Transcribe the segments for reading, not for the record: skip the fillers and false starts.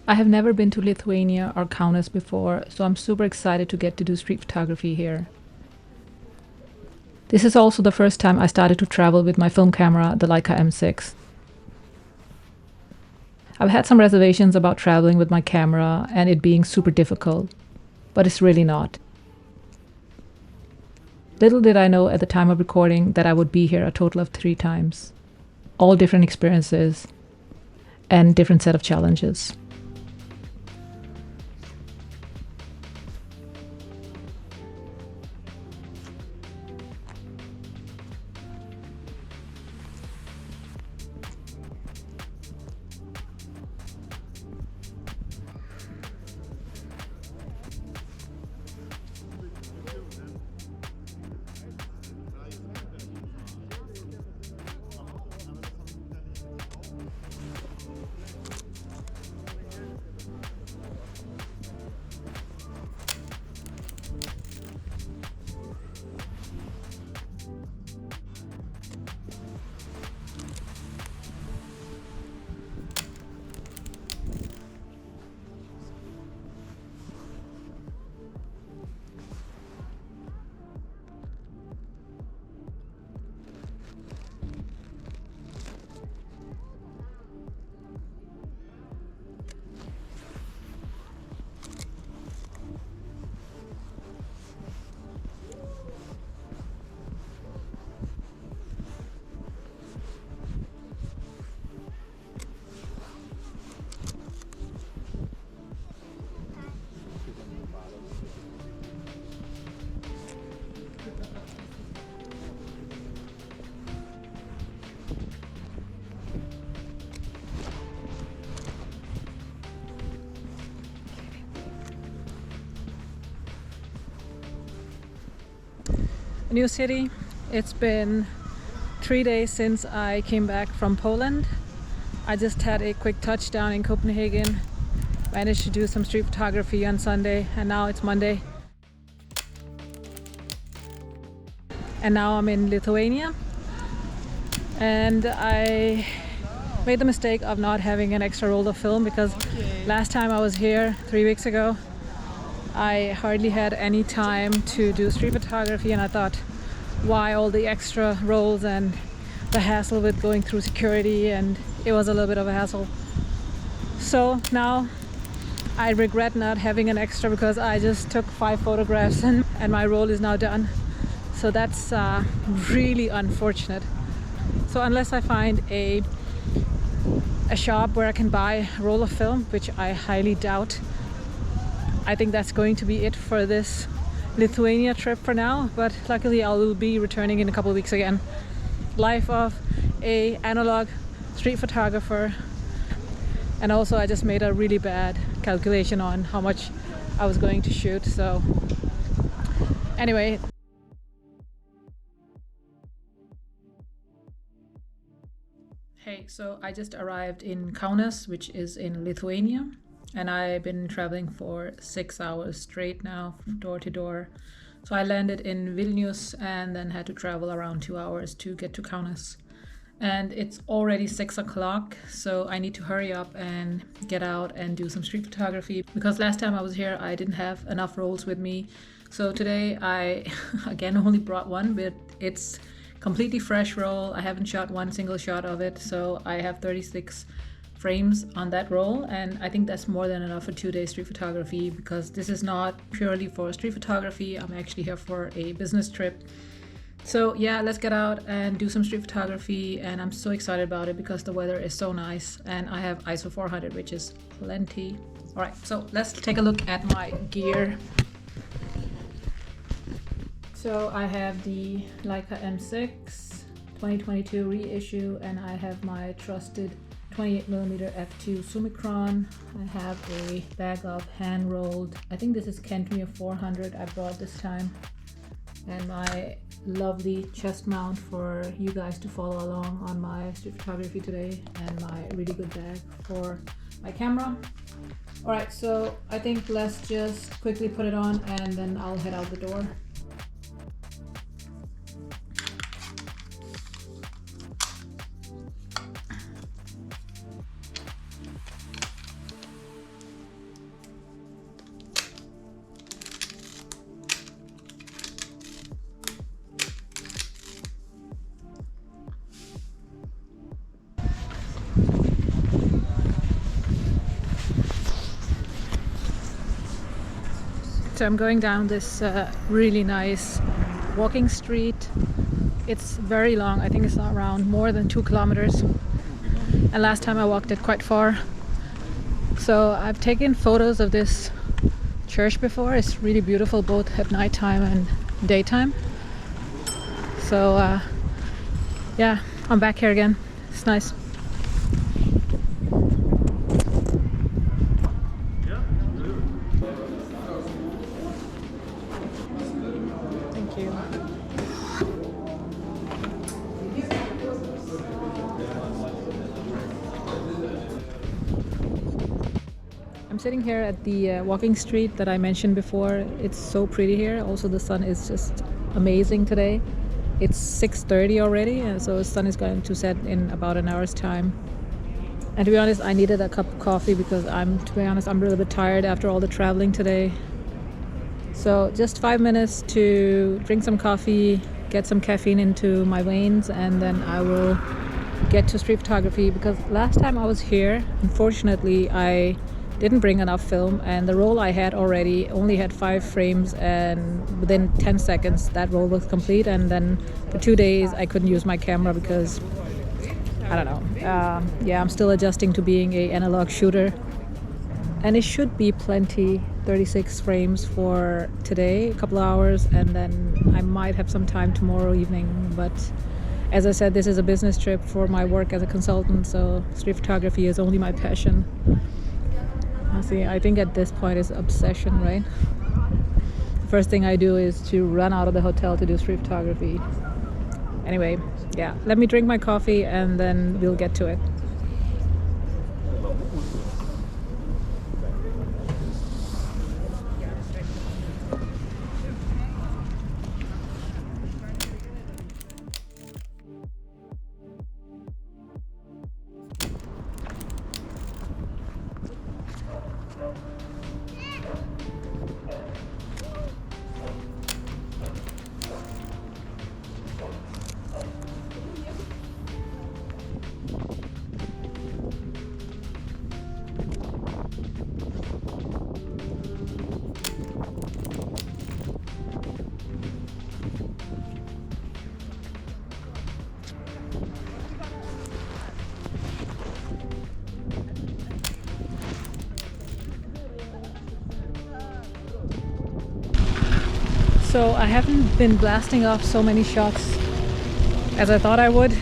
I have never been to Lithuania or Kaunas before, so I'm super excited to get to do street photography here. This is also the first time I started to travel with my film camera, the Leica M6. I've had some reservations about traveling with my camera and it being super difficult, but it's really not. Little did I know at the time of recording that I would be here a total of 3 times. All different experiences and different set of challenges. New city. It's been 3 days since I came back from Poland. I just had a quick touchdown in Copenhagen, managed to do some street photography on Sunday, and now it's Monday. And now I'm in Lithuania, and I made the mistake of not having an extra roll of film because last time I was here 3 weeks ago I hardly had any time to do street photography, and I thought, why all the extra rolls and the hassle with going through security, and it was a little bit of a hassle. So now I regret not having an extra because I just took 5 photographs and my roll is now done. So that's really unfortunate. So unless I find a shop where I can buy a roll of film, which I highly doubt, I think that's going to be it for this Lithuania trip for now, but luckily I will be returning in a couple of weeks again. Life of a analog street photographer. And also I just made a really bad calculation on how much I was going to shoot, so anyway. Hey, so I just arrived in Kaunas, which is in Lithuania. And I've been traveling for 6 hours straight now, door to door. So I landed in Vilnius and then had to travel around 2 hours to get to Kaunas. And it's already 6 o'clock, so I need to hurry up and get out and do some street photography. Because last time I was here, I didn't have enough rolls with me. So today I, again, only brought one, but it's completely fresh roll. I haven't shot one single shot of it, so I have 36 frames on that roll, and I think that's more than enough for 2 days street photography, because this is not purely for street photography. I'm actually here for a business trip. So yeah, let's get out and do some street photography, and I'm so excited about it because the weather is so nice, and I have ISO 400, which is plenty. All right, so let's take a look at my gear. So I have the Leica M6 2022 reissue, and I have my trusted 28mm f2 Summicron. I have a bag of hand-rolled, I think this is Kentmere 400 I brought this time, and my lovely chest mount for you guys to follow along on my street photography today, and my really good bag for my camera. Alright, so I think let's just quickly put it on and then I'll head out the door. so I'm going down this really nice walking street. It's very long. I think it's around more than 2 kilometers. And last time I walked it quite far. So I've taken photos of this church before. It's really beautiful both at nighttime and daytime. So yeah, I'm back here again. It's nice. Thank you. I'm sitting here at the walking street that I mentioned before. It's so pretty here. Also, the sun is just amazing today. It's 6:30 already, and so the sun is going to set in about an hour's time. And to be honest, I needed a cup of coffee because I'm a little bit tired after all the traveling today. So just 5 minutes to drink some coffee, get some caffeine into my veins, and then I will get to street photography, because last time I was here, unfortunately, I didn't bring enough film, and the roll I had already only had 5 frames, and within 10 seconds that roll was complete. And then for 2 days I couldn't use my camera because I don't know, yeah, I'm still adjusting to being a analog shooter, and it should be plenty. 36 frames for today, a couple of hours, and then I might have some time tomorrow evening. But as I said, this is a business trip for my work as a consultant, so street photography is only my passion. See, I think at this point it's obsession, right? The first thing I do is to run out of the hotel to do street photography. Anyway, yeah, let me drink my coffee and then we'll get to it. So I haven't been blasting off so many shots as I thought I would.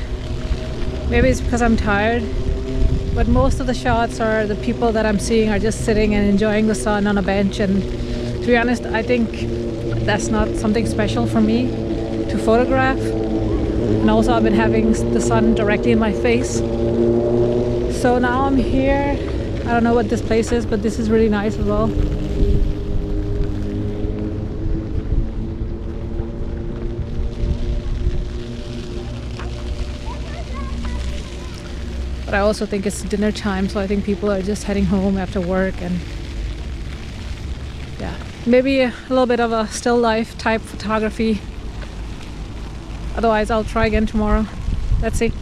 Maybe it's because I'm tired, but most of the shots are the people that I'm seeing are just sitting and enjoying the sun on a bench. And to be honest, I think that's not something special for me to photograph. And also I've been having the sun directly in my face. So now I'm here. I don't know what this place is, but this is really nice as well. But I also think it's dinner time, so I think people are just heading home after work, and yeah, maybe a little bit of a still life type photography. Otherwise, I'll try again tomorrow. Let's see.